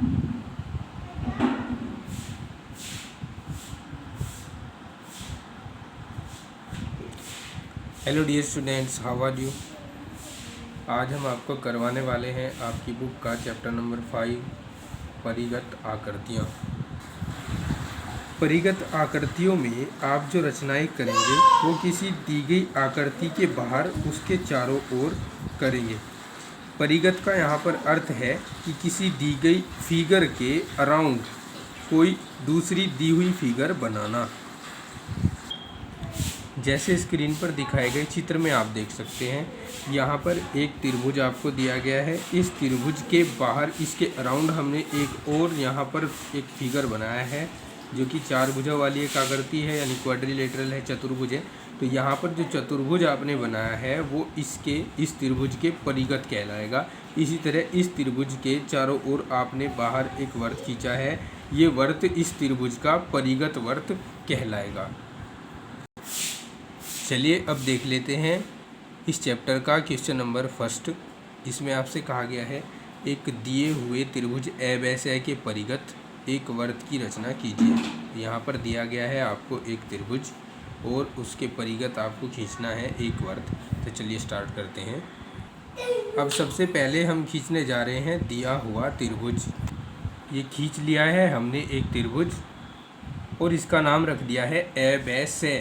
Hello dear students, how are you. आज हम आपको करवाने वाले हैं आपकी बुक का चैप्टर नंबर 5, परिगत आकृतियाँ। परिगत आकृतियों में आप जो रचनाएं करेंगे वो किसी दी गई आकृति के बाहर उसके चारों ओर करेंगे। परिगत का यहाँ पर अर्थ है कि किसी दी गई फिगर के अराउंड कोई दूसरी दी हुई फिगर बनाना। जैसे स्क्रीन पर दिखाए गए चित्र में आप देख सकते हैं, यहाँ पर एक त्रिभुज आपको दिया गया है। इस त्रिभुज के बाहर इसके अराउंड हमने एक और यहाँ पर एक फिगर बनाया है जो कि चार भुजा वाली एक आकृति है, यानी क्वाड्रिलेटरल है, चतुर्भुज है। तो यहाँ पर जो चतुर्भुज आपने बनाया है वो इस त्रिभुज के परिगत कहलाएगा। इसी तरह इस त्रिभुज के चारों ओर आपने बाहर एक वर्त खींचा है, ये वर्त इस त्रिभुज का परिगत वर्त कहलाएगा। चलिए अब देख लेते हैं इस चैप्टर का क्वेश्चन नंबर 1। इसमें आपसे कहा गया है एक दिए हुए त्रिभुज एबीसी के परिगत एक वर्त की रचना कीजिए। यहाँ पर दिया गया है आपको एक त्रिभुज और उसके परिगत आपको खींचना है एक वर्त। तो चलिए स्टार्ट करते हैं। अब सबसे पहले हम खींचने जा रहे हैं दिया हुआ त्रिभुज। ये खींच लिया है हमने एक त्रिभुज और इसका नाम रख दिया है एबीसी।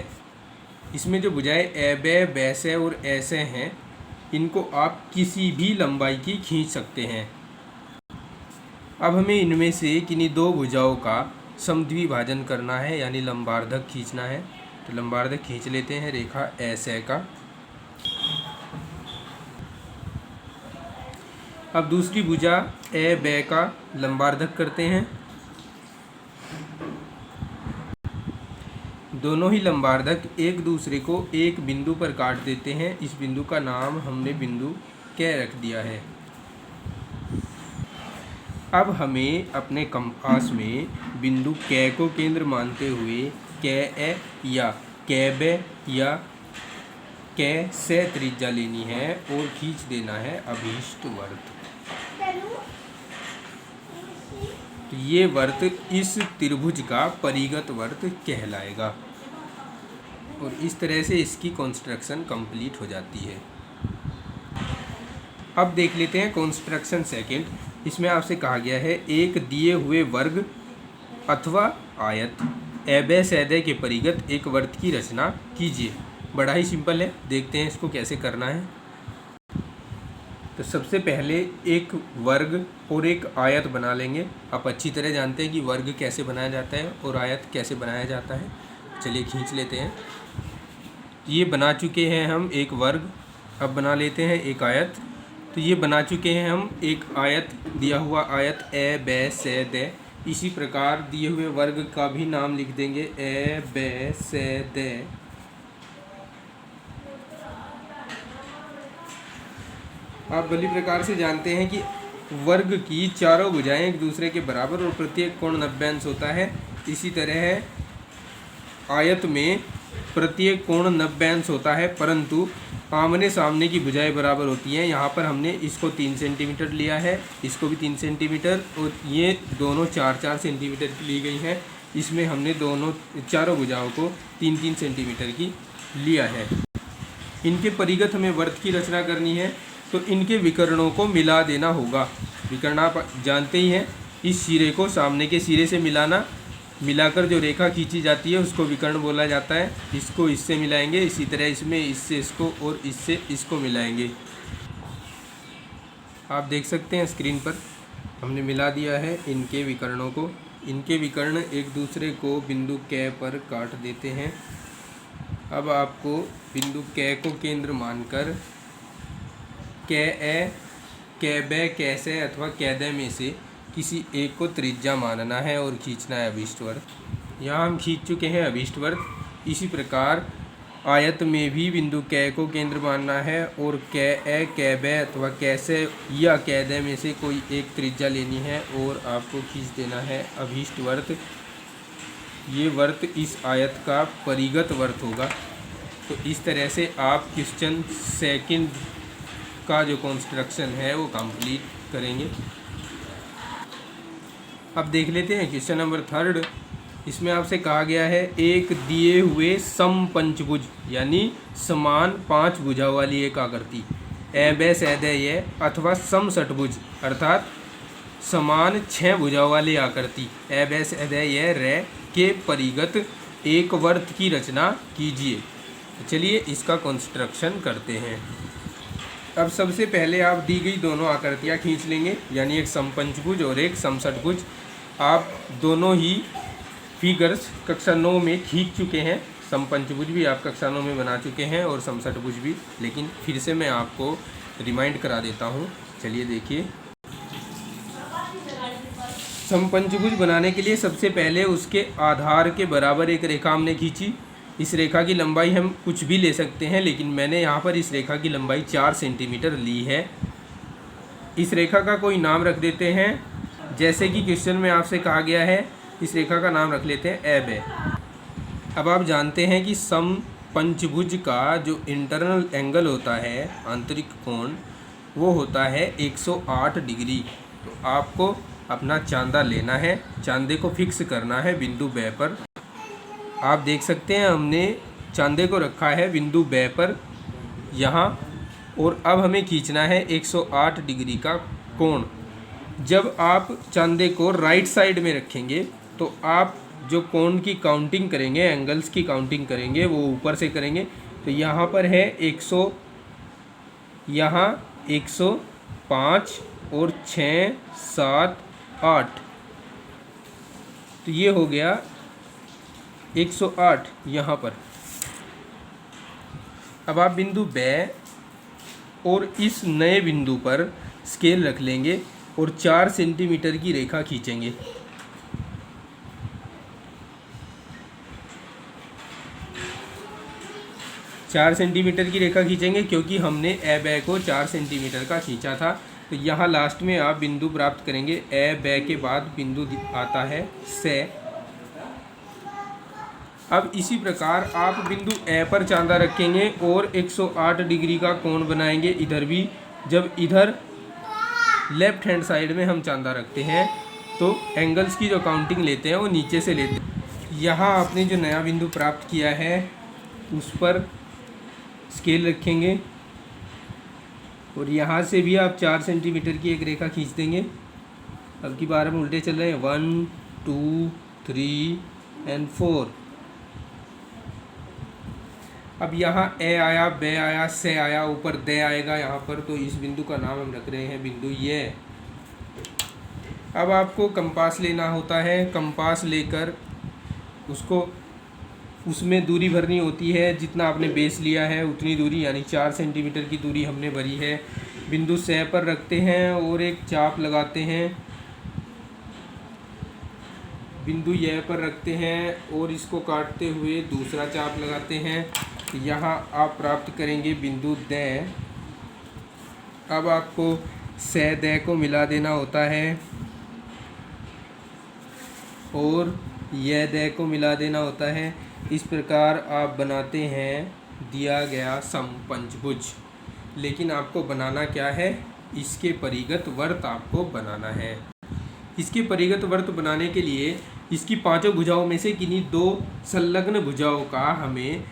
इसमें जो भुजाएं ए बैसे और ऐसे हैं, इनको आप किसी भी लंबाई की खींच सकते हैं। अब हमें इनमें से किन्हीं दो भुजाओं का समद्विभाजन करना है, यानी लंबार्धक खींचना है। तो लंबार्धक खींच लेते हैं रेखा ऐसे का। अब दूसरी भुजा ए बे का लंबार्धक करते हैं। दोनों ही लंबार्धक एक दूसरे को एक बिंदु पर काट देते हैं। इस बिंदु का नाम हमने बिंदु क रख दिया है। अब हमें अपने कंपास में बिंदु क को केंद्र मानते हुए क या क बे या क से त्रिज्या लेनी है और खींच देना है अभीष्ट वर्त। ये वर्त इस त्रिभुज का परिगत वर्त कहलाएगा और इस तरह से इसकी कंस्ट्रक्शन कंप्लीट हो जाती है। अब देख लेते हैं कंस्ट्रक्शन सेकंड। इसमें आपसे कहा गया है एक दिए हुए वर्ग अथवा आयत एबीसी के परिगत एक वर्त की रचना कीजिए। बड़ा ही सिंपल है, देखते हैं इसको कैसे करना है। तो सबसे पहले एक वर्ग और एक आयत बना लेंगे। आप अच्छी तरह जानते हैं कि वर्ग कैसे बनाया जाता है और आयत कैसे बनाया जाता है। चलिए खींच लेते हैं। ये बना चुके हैं हम एक वर्ग। अब बना लेते हैं एक आयत। तो ये बना चुके हैं हम एक आयत, दिया हुआ आयत ए बे से दे। इसी प्रकार दिए हुए वर्ग का भी नाम लिख देंगे ए बे से दे। आप भली प्रकार से जानते हैं कि वर्ग की चारों भुजाएं एक दूसरे के बराबर और प्रत्येक कोण 90 अंश होता है। इसी तरह आयत में प्रत्येक कोण 90 अंश होता है, परंतु आमने सामने की भुजाएं बराबर होती हैं। यहाँ पर हमने इसको 3 सेंटीमीटर लिया है, इसको भी 3 सेंटीमीटर, और ये दोनों 4-4 सेंटीमीटर की ली गई हैं। इसमें हमने चारों भुजाओं को 3-3 सेंटीमीटर की लिया है। इनके परिगत हमें वर्त की रचना करनी है, तो इनके विकर्णों को मिला देना होगा। विकर्ण आप जानते ही हैं, इस सिरे को सामने के सिरे से मिलाकर जो रेखा खींची जाती है उसको विकर्ण बोला जाता है। इसको इससे मिलाएंगे, इसी तरह इसमें इससे इसको और इससे इसको मिलाएंगे। आप देख सकते हैं स्क्रीन पर हमने मिला दिया है इनके विकर्णों को। इनके विकर्ण एक दूसरे को बिंदु क पर काट देते हैं। अब आपको बिंदु क को केंद्र मानकर क बे कैसे अथवा कैदे में से किसी एक को त्रिज्या मानना है और खींचना है अभीष्ट वर्त। यहाँ हम खींच चुके हैं अभीष्ट वर्त। इसी प्रकार आयत में भी बिंदु क को केंद्र मानना है और क बे अथवा कैसे या कैदे में से कोई एक त्रिज्या लेनी है और आपको खींच देना है अभीष्ट वर्त। ये वर्त इस आयत का परिगत वर्त होगा। तो इस तरह से आप क्वेश्चन सेकंड का जो कंस्ट्रक्शन है वो कंप्लीट करेंगे। अब देख लेते हैं क्वेश्चन नंबर थर्ड। इसमें आपसे कहा गया है एक दिए हुए समपंचभुज यानी समान 5 भुजाओं वाली एक आकृति ए सैदय अथवा समषटभुज अर्थात समान 6 भुजाओं वाली आकृति ए सैदय रे के परिगत एक वर्त की रचना कीजिए। चलिए इसका कंस्ट्रक्शन करते हैं। अब सबसे पहले आप दी गई दोनों आकृतियाँ खींच लेंगे, यानी एक समपंचभुज और एक समषटभुज। आप दोनों ही फिगर्स कक्षा 9 में खींच चुके हैं। समपंचभुज भी आप कक्षा 9 में बना चुके हैं और समषटभुज भी, लेकिन फिर से मैं आपको रिमाइंड करा देता हूँ। चलिए देखिए, समपंचभुज बनाने के लिए सबसे पहले उसके आधार के बराबर एक रेखा हमने खींची। इस रेखा की लंबाई हम कुछ भी ले सकते हैं, लेकिन मैंने यहाँ पर इस रेखा की लंबाई 4 सेंटीमीटर ली है। इस रेखा का कोई नाम रख देते हैं, जैसे कि क्वेश्चन में आपसे कहा गया है, इस रेखा का नाम रख लेते हैं एब है। अब आप जानते हैं कि समपंचभुज का जो इंटरनल एंगल होता है, आंतरिक कोण, वो होता है 108 डिग्री। तो आपको अपना चांदा लेना है, चांदे को फिक्स करना है बिंदु ब पर। आप देख सकते हैं हमने चांदे को रखा है बिंदु ब पर यहाँ, और अब हमें खींचना है 108 डिग्री का कोण। जब आप चांदे को राइट साइड में रखेंगे तो आप जो कोण की काउंटिंग करेंगे, एंगल्स की काउंटिंग करेंगे, वो ऊपर से करेंगे। तो यहाँ पर है 100, यहाँ 105 और 6, 7, 8, तो ये हो गया 108 यहाँ पर। अब आप बिंदु ब और इस नए बिंदु पर स्केल रख लेंगे और 4 सेंटीमीटर की रेखा खींचेंगे। चार सेंटीमीटर की रेखा खींचेंगे क्योंकि हमने ए ब को 4 सेंटीमीटर का खींचा था। तो यहाँ लास्ट में आप बिंदु प्राप्त करेंगे। ए ब के बाद बिंदु आता है से। अब इसी प्रकार आप बिंदु ए पर चांदा रखेंगे और 108 डिग्री का कोण बनाएंगे इधर भी। जब इधर लेफ्ट हैंड साइड में हम चांदा रखते हैं तो एंगल्स की जो काउंटिंग लेते हैं वो नीचे से लेते हैं। यहाँ आपने जो नया बिंदु प्राप्त किया है उस पर स्केल रखेंगे और यहाँ से भी आप 4 सेंटीमीटर की एक रेखा खींच देंगे। अब की बार हम उल्टे चल रहे हैं, 1, 2, 3 एंड 4। अब यहाँ ए आया, ब आया, से आया, ऊपर द आएगा यहाँ पर। तो इस बिंदु का नाम हम रख रहे हैं बिंदु ये। अब आपको कंपास लेना होता है। कंपास लेकर उसको उसमें दूरी भरनी होती है। जितना आपने बेस लिया है उतनी दूरी, यानी 4 सेंटीमीटर की दूरी हमने भरी है। बिंदु से पर रखते हैं और एक चाप लगाते हैं। बिंदु यह पर रखते हैं और इसको काटते हुए दूसरा चाप लगाते हैं। यहाँ आप प्राप्त करेंगे बिंदु द। अब आपको से द को मिला देना होता है और यह द को मिला देना होता है। इस प्रकार आप बनाते हैं दिया गया समपंचभुज। लेकिन आपको बनाना क्या है, इसके परिगत वर्त आपको बनाना है। इसके परिगत वर्त बनाने के लिए इसकी 5 भुजाओं में से किन्हीं 2 संलग्न भुजाओं का हमें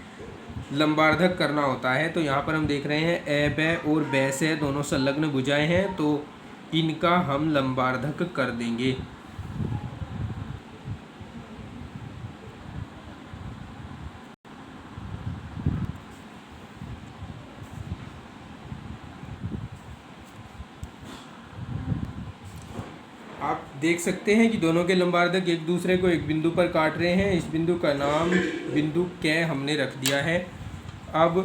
लंबार्धक करना होता है। तो यहाँ पर हम देख रहे हैं ए ब और ब से दोनों संलग्न भुजाएं हैं, तो इनका हम लंबार्धक कर देंगे। आप देख सकते हैं कि दोनों के लंबार्धक एक दूसरे को एक बिंदु पर काट रहे हैं। इस बिंदु का नाम बिंदु क हमने रख दिया है। अब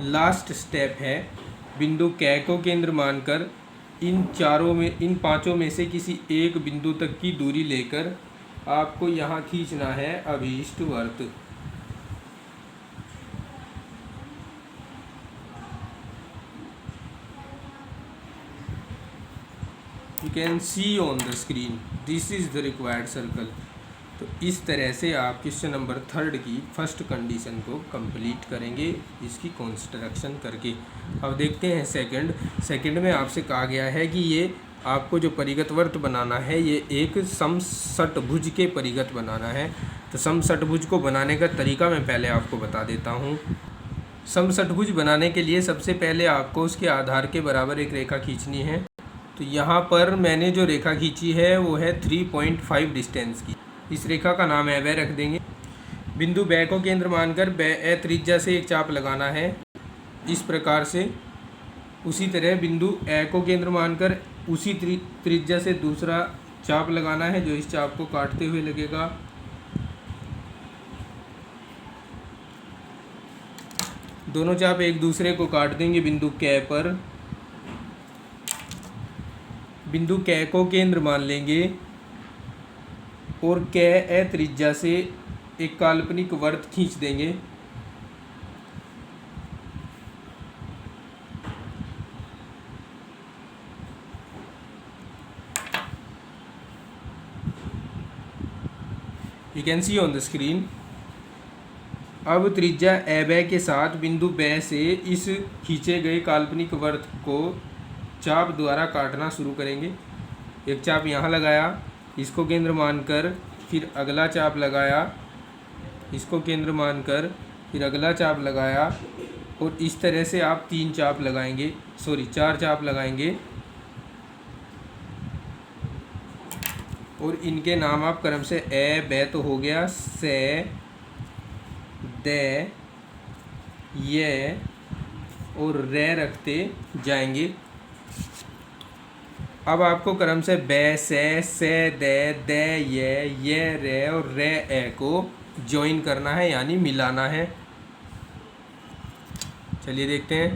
लास्ट स्टेप है, बिंदु क को केंद्र मानकर इन पांचों में से किसी एक बिंदु तक की दूरी लेकर आपको यहाँ खींचना है अभीष्ट वर्त। You can see on the screen, this is the required circle। तो इस तरह से आप क्वेश्चन नंबर 3 की फर्स्ट कंडीशन को कंप्लीट करेंगे इसकी कंस्ट्रक्शन करके। अब देखते हैं सेकंड में आपसे कहा गया है कि ये आपको जो परिगत वर्त बनाना है ये एक समषटभुज के परिगत बनाना है। तो समषटभुज को बनाने का तरीका मैं पहले आपको बता देता हूँ। समषटभुज बनाने के लिए सबसे पहले आपको उसके आधार के बराबर एक रेखा खींचनी है। तो यहाँ पर मैंने जो रेखा खींची है वो है 3.5 डिस्टेंस की। इस रेखा का नाम है वे रख देंगे। बिंदु ब को केंद्र मानकर ब त्रिज्या से एक चाप लगाना है इस प्रकार से। उसी तरह बिंदु ए को केंद्र मानकर उसी त्रिज्या से दूसरा चाप लगाना है जो इस चाप को काटते हुए लगेगा। दोनों चाप एक दूसरे को काट देंगे बिंदु क पर। बिंदु क को केंद्र मान लेंगे और क त्रिज्या से एक काल्पनिक वर्त खींच देंगे। You can see on the screen। अब त्रिज्या ab के साथ बिंदु ब से इस खींचे गए काल्पनिक वर्त को चाप द्वारा काटना शुरू करेंगे। एक चाप यहाँ लगाया, इसको केंद्र मानकर, फिर अगला चाप लगाया, इसको केंद्र मानकर, फिर अगला चाप लगाया और इस तरह से आप 4 चाप लगाएंगे और इनके नाम आप क्रम से ए ब तो हो गया, से द ये और रे रखते जाएंगे। अब आपको क्रम से ब से द ये रे और रे ए को ज्वाइन करना है यानी मिलाना है। चलिए देखते हैं।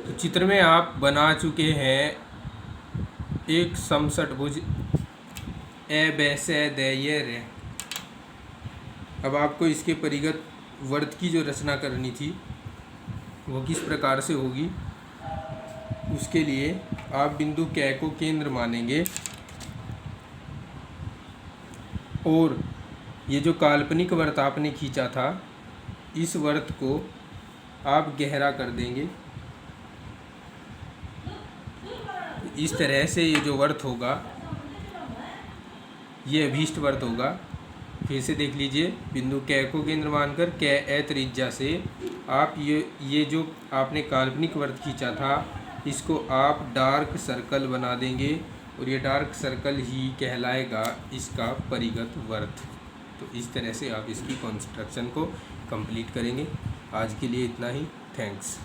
तो चित्र में आप बना चुके हैं एक समषटभुज ए ब से द ये रे। अब आपको इसके परिगत वर्त की जो रचना करनी थी वो किस प्रकार से होगी, उसके लिए आप बिंदु क को केंद्र मानेंगे और ये जो काल्पनिक वर्त आपने खींचा था इस वर्त को आप गहरा कर देंगे। इस तरह से ये जो वर्त होगा ये अभीष्ट वर्त होगा। फिर से देख लीजिए, बिंदु क को केंद्र मानकर क त्रिज्या से आप ये जो आपने काल्पनिक वर्त खींचा था इसको आप डार्क सर्कल बना देंगे और ये डार्क सर्कल ही कहलाएगा इसका परिगत वर्त। तो इस तरह से आप इसकी कंस्ट्रक्शन को कंप्लीट करेंगे। आज के लिए इतना ही। थैंक्स।